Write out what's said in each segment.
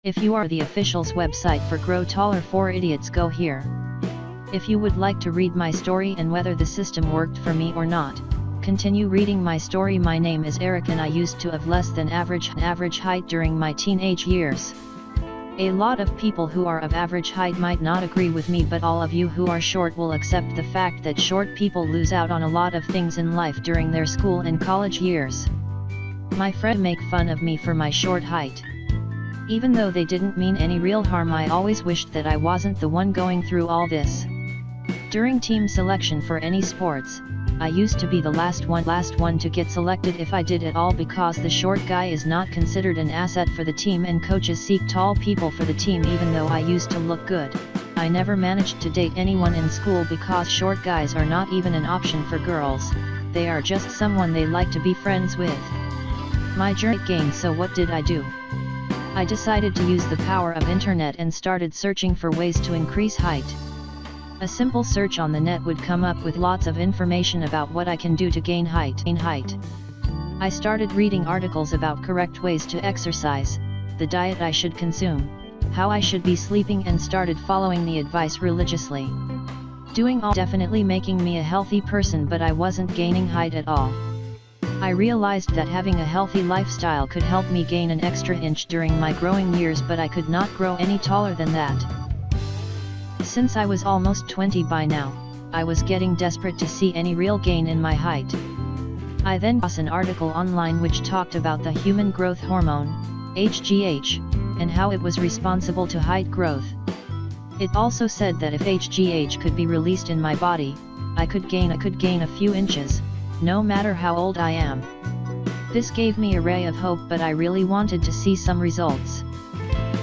If you are the official's website for Grow Taller for Idiots, go here. If you would like to read my story and whether the system worked for me or not, continue reading my story. My name is Eric and I used to have less than average height during my teenage years. A lot of people who are of average height might not agree with me, but all of you who are short will accept the fact that short people lose out on a lot of things in life during their school and college years. My friends make fun of me for my short height. Even though they didn't mean any real harm, I always wished that I wasn't the one going through all this. During team selection for any sports, I used to be the last one to get selected if I did at all, because the short guy is not considered an asset for the team and coaches seek tall people for the team. Even though I used to look good, I never managed to date anyone in school because short guys are not even an option for girls, they are just someone they like to be friends with. My journey gained, so what did I do? I decided to use the power of internet and started searching for ways to increase height. A simple search on the net would come up with lots of information about what I can do to gain height. I started reading articles about correct ways to exercise, the diet I should consume, how I should be sleeping, and started following the advice religiously. Doing all definitely making me a healthy person, but I wasn't gaining height at all. I realized that having a healthy lifestyle could help me gain an extra inch during my growing years, but I could not grow any taller than that. Since I was almost 20 by now, I was getting desperate to see any real gain in my height. I then saw an article online which talked about the human growth hormone, HGH, and how it was responsible to height growth. It also said that if HGH could be released in my body, I could gain a few inches, no matter how old I am. This gave me a ray of hope, but I really wanted to see some results.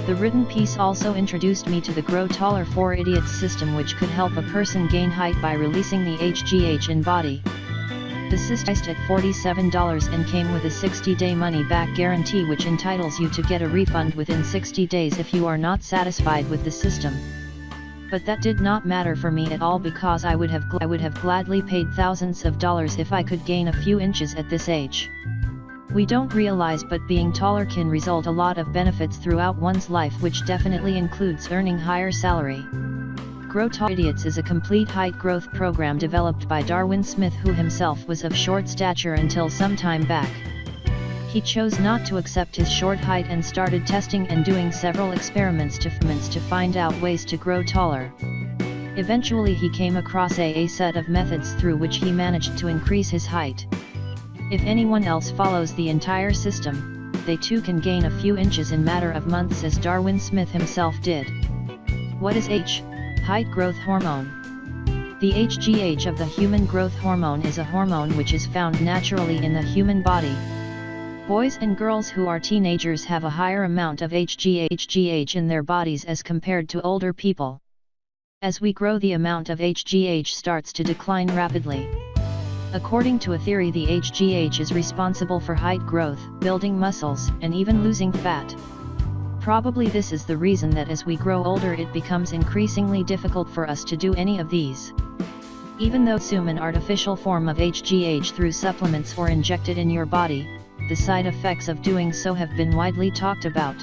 The written piece also introduced me to the Grow Taller for Idiots system, which could help a person gain height by releasing the HGH in body. The system priced at $47 and came with a 60-day money-back guarantee, which entitles you to get a refund within 60 days if you are not satisfied with the system. But that did not matter for me at all, because I would have gladly paid thousands of dollars if I could gain a few inches at this age. We don't realize, but being taller can result a lot of benefits throughout one's life, which definitely includes earning higher salary. Grow Taller Idiots is a complete height growth program developed by Darwin Smith, who himself was of short stature until some time back. He chose not to accept his short height and started testing and doing several experiments to find out ways to grow taller. Eventually he came across a set of methods through which he managed to increase his height. If anyone else follows the entire system, they too can gain a few inches in matter of months, as Darwin Smith himself did. What is height growth hormone? The HGH of the human growth hormone is a hormone which is found naturally in the human body. Boys and girls who are teenagers have a higher amount of HGH in their bodies as compared to older people. As we grow, the amount of HGH starts to decline rapidly. According to a theory, the HGH is responsible for height growth, building muscles, and even losing fat. Probably this is the reason that as we grow older it becomes increasingly difficult for us to do any of these. Even though consume an artificial form of HGH through supplements or injected in your body, the side effects of doing so have been widely talked about.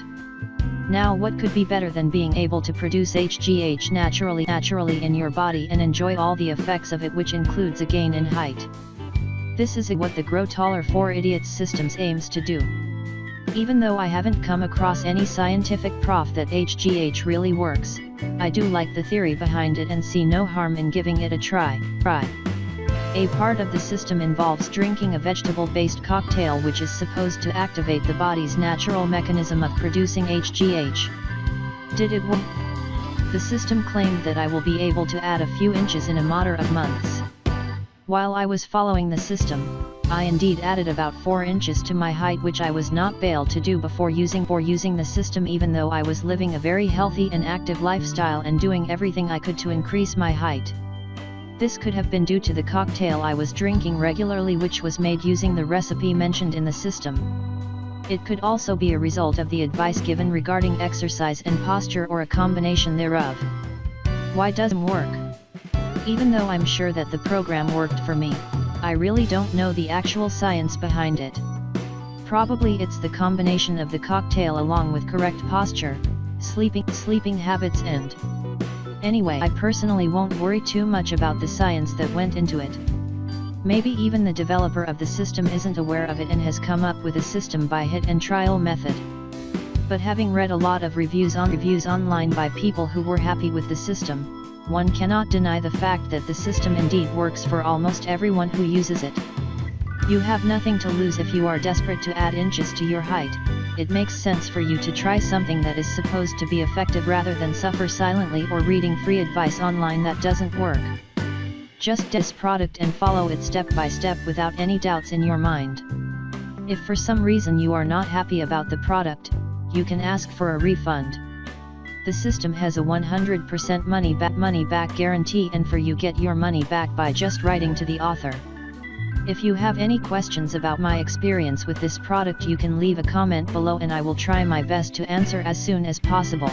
Now, what could be better than being able to produce HGH naturally in your body and enjoy all the effects of it, which includes a gain in height? This is what the Grow Taller for Idiots systems aims to do. Even though I haven't come across any scientific proof that HGH really works, I do like the theory behind it and see no harm in giving it a try. A part of the system involves drinking a vegetable-based cocktail which is supposed to activate the body's natural mechanism of producing HGH. Did it work? The system claimed that I will be able to add a few inches in a matter of months. While I was following the system, I indeed added about 4 inches to my height, which I was not able to do before using the system, even though I was living a very healthy and active lifestyle and doing everything I could to increase my height. This could have been due to the cocktail I was drinking regularly, which was made using the recipe mentioned in the system. It could also be a result of the advice given regarding exercise and posture, or a combination thereof. Why does it work? Even though I'm sure that the program worked for me, I really don't know the actual science behind it. Probably it's the combination of the cocktail along with correct posture, sleeping habits and anyway, I personally won't worry too much about the science that went into it. Maybe even the developer of the system isn't aware of it and has come up with a system by hit and trial method. But having read a lot of reviews online by people who were happy with the system, one cannot deny the fact that the system indeed works for almost everyone who uses it. You have nothing to lose if you are desperate to add inches to your height. It makes sense for you to try something that is supposed to be effective rather than suffer silently or reading free advice online that doesn't work. Just this product and follow it step by step without any doubts in your mind. If for some reason you are not happy about the product, you can ask for a refund. The system has a 100% money back guarantee, and for you get your money back by just writing to the author. If you have any questions about my experience with this product, you can leave a comment below and I will try my best to answer as soon as possible.